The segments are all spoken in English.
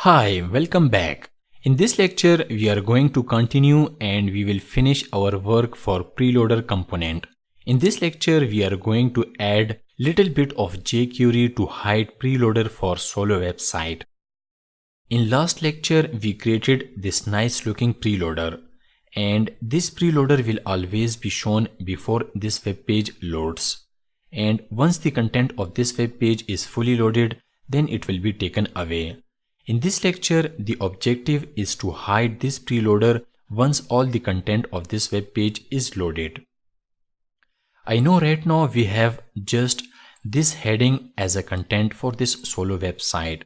Hi, welcome back. In this lecture, we are going to continue and we will finish our work for Preloader component. In this lecture, we are going to add little bit of jQuery to hide Preloader for solo website. In last lecture, we created this nice looking preloader, and this preloader will always be shown before this web page loads. And once the content of this web page is fully loaded, then it will be taken away. In this lecture, the objective is to hide this preloader once all the content of this web page is loaded. I know right now we have just this heading as a content for this solo website,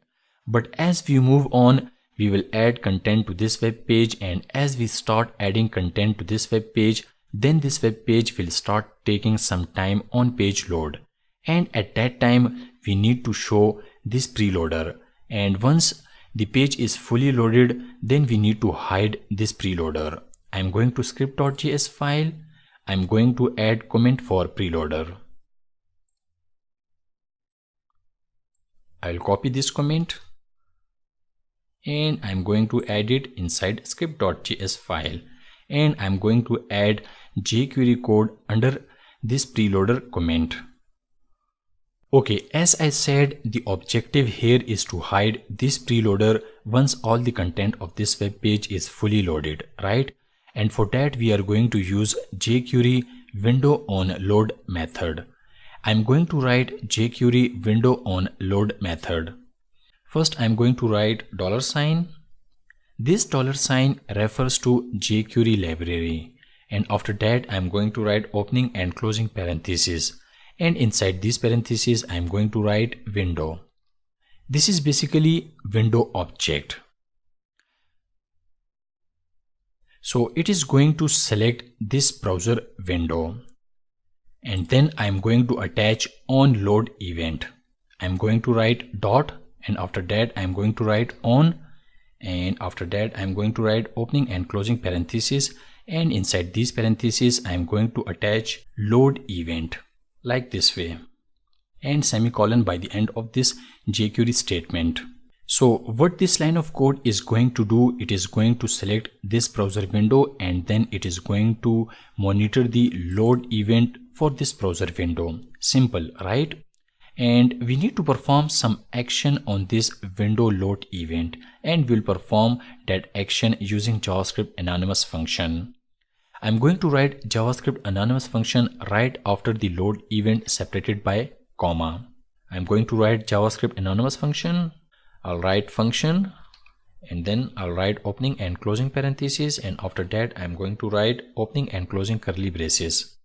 but as we move on, we will add content to this web page, and as we start adding content to this web page, then this web page will start taking some time on page load, and at that time we need to show this preloader. And once the page is fully loaded, then we need to hide this preloader. I'm going to script.js file. I'm going to add comment for preloader. I'll copy this comment and I'm going to add it inside script.js file, and I'm going to add jQuery code under this preloader comment. Okay, as I said, the objective here is to hide this preloader once all the content of this web page is fully loaded, right? And for that we are going to use jQuery window on load method. I'm going to write jQuery window on load method. First I'm going to write $. This $sign refers to jQuery library, and after that I'm going to write opening and closing parentheses. And inside these parentheses I'm going to write window. This is basically window object. So it is going to select this browser window, and then I'm going to attach on load event. I'm going to write dot, and after that I'm going to write on, and after that I'm going to write opening and closing parentheses, and inside these parentheses I'm going to attach load event like this way, and semicolon by the end of this jQuery statement. So what this line of code is going to do, it is going to select this browser window, and then it is going to monitor the load event for this browser window. Simple, right? And we need to perform some action on this window load event, and we'll perform that action using JavaScript anonymous function. I'm going to write JavaScript anonymous function right after the load event separated by comma. I'm going to write JavaScript anonymous function. I'll write function, and then I'll write opening and closing parentheses, and after that I'm going to write opening and closing curly braces.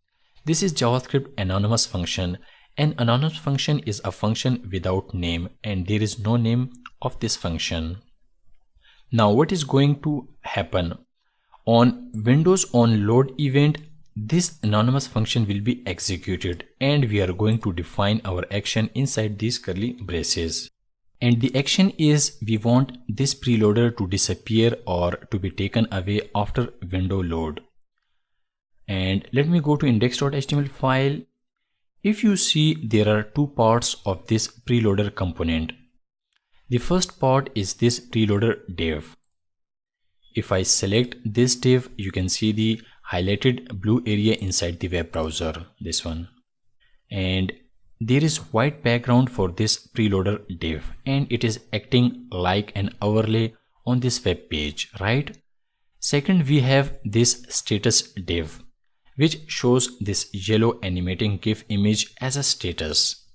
This is JavaScript anonymous function. An anonymous function is a function without name, and there is no name of this function. Now what is going to happen? On Windows on load event, this anonymous function will be executed, and we are going to define our action inside these curly braces. And the action is we want this preloader to disappear or to be taken away after window load. And let me go to index.html file. If you see, there are two parts of this preloader component. The first part is this preloader div. If I select this div, you can see the highlighted blue area inside the web browser, this one. And there is white background for this preloader div, and it is acting like an overlay on this web page, right? Second, we have this status div, which shows this yellow animating GIF image as a status.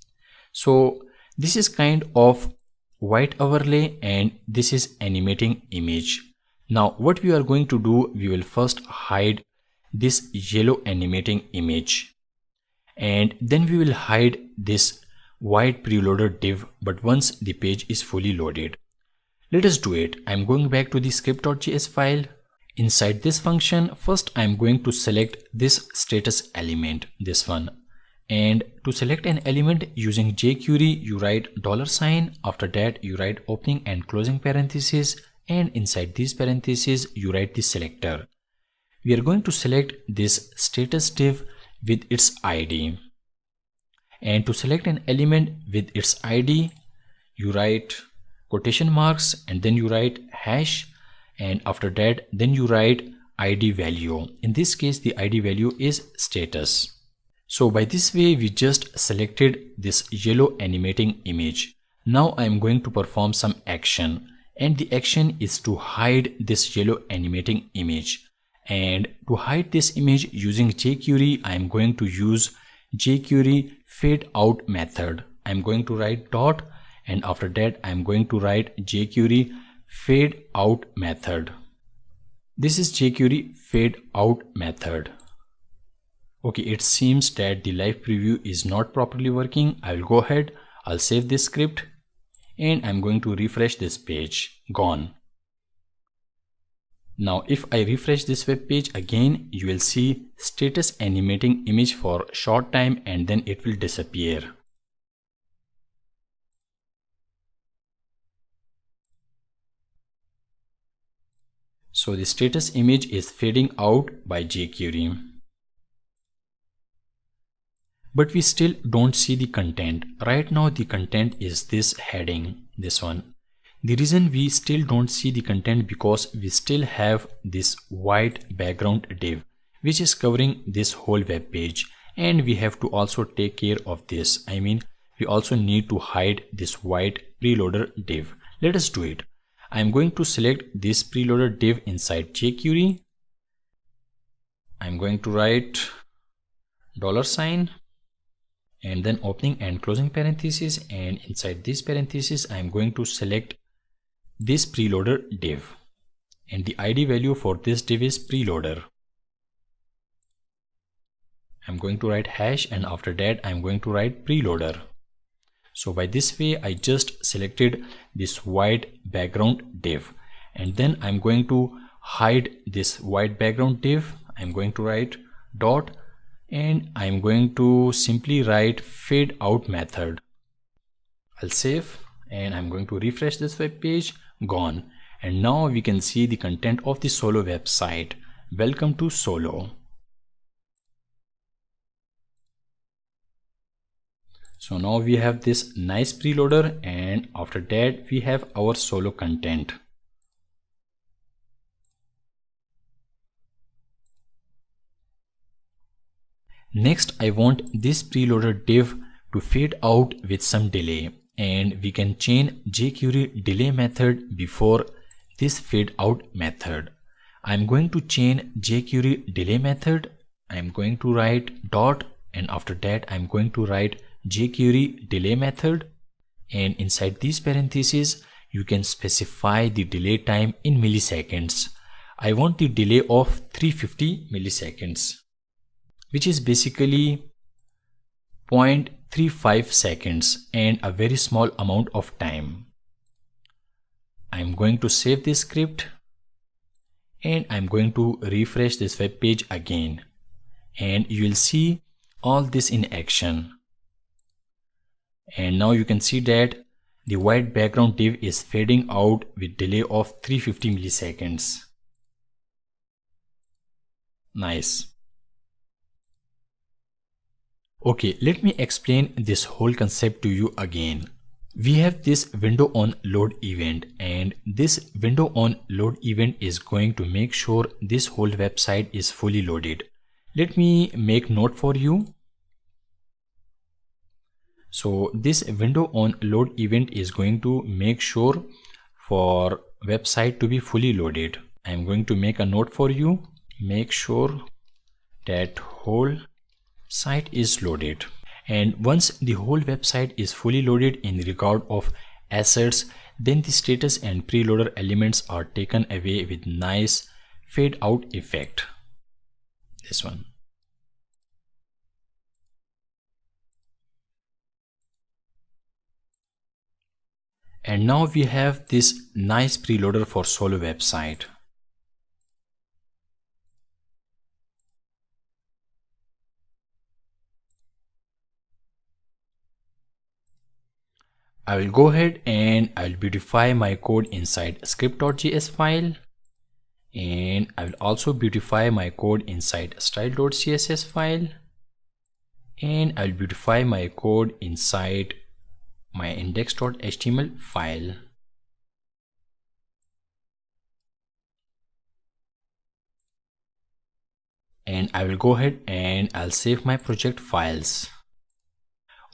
So this is kind of white overlay, and this is animating image. Now what we are going to do, we will first hide this yellow animating image, and then we will hide this white preloader div, but once the page is fully loaded. Let us do it. I'm going back to the script.js file. Inside this function, first I'm going to select this status element, this one. And to select an element using jQuery, you write $. After that you write opening and closing parentheses, and inside these parentheses you write the selector. We are going to select this status div with its ID, and to select an element with its ID you write quotation marks, and then you write hash, and after that then you write ID value. In this case the ID value is status. So by this way we just selected this yellow animating image. Now I am going to perform some action, and the action is to hide this yellow animating image. And to hide this image using jQuery, I am going to use jQuery fade out method. I am going to write dot, and after that I am going to write jQuery fade out method. This is jQuery fade out method. Okay, it seems that the live preview is not properly working. I will go ahead, I'll save this script, and I'm going to refresh this page. Gone. Now if I refresh this web page again, you will see status animating image for short time and then it will disappear. So the status image is fading out by jQuery. But we still don't see the content. Right now the content is this heading, this one. The reason we still don't see the content because we still have this white background div which is covering this whole web page, and we have to also take care of this. I mean, we also need to hide this white preloader div. Let us do it. I am going to select this preloader div inside jQuery. I am going to write $, and then opening and closing parenthesis, and inside this parenthesis I am going to select this preloader div, and the ID value for this div is preloader. I'm going to write hash, and after that I'm going to write preloader. So by this way I just selected this white background div, and then I'm going to hide this white background div. I'm going to write dot, and I'm going to simply write fade out method. I'll save, and I'm going to refresh this web page. Gone. And now we can see the content of the Solo website. Welcome to Solo. So now we have this nice preloader, and after that we have our Solo content. Next I want this preloader div to fade out with some delay, and we can chain jQuery delay method before this fade out method. I'm going to chain jQuery delay method. I'm going to write dot, and after that I'm going to write jQuery delay method, and inside these parentheses you can specify the delay time in milliseconds. I want the delay of 350 milliseconds, which is basically 0.35 seconds and a very small amount of time. I'm going to save this script, and I'm going to refresh this web page again, and you will see all this in action. And now you can see that the white background div is fading out with delay of 350 milliseconds. Nice. Okay, let me explain this whole concept to you again. We have this window on load event, and this window on load event is going to make sure this whole website is fully loaded. Let me make note for you. So this window on load event is going to make sure for website to be fully loaded. I am going to make a note for you. Make sure that whole site is loaded, and once the whole website is fully loaded in regard of assets, then the status and preloader elements are taken away with nice fade out effect. This one. And now we have this nice preloader for Solo website. I will go ahead and I will beautify my code inside script.js file, and I will also beautify my code inside style.css file, and I will beautify my code inside my index.html file. and I will go ahead and I'll save my project files.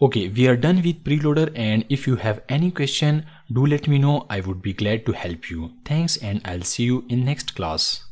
Okay, we are done with Preloader, and if you have any question, do let me know. I would be glad to help you. Thanks, and I'll see you in next class.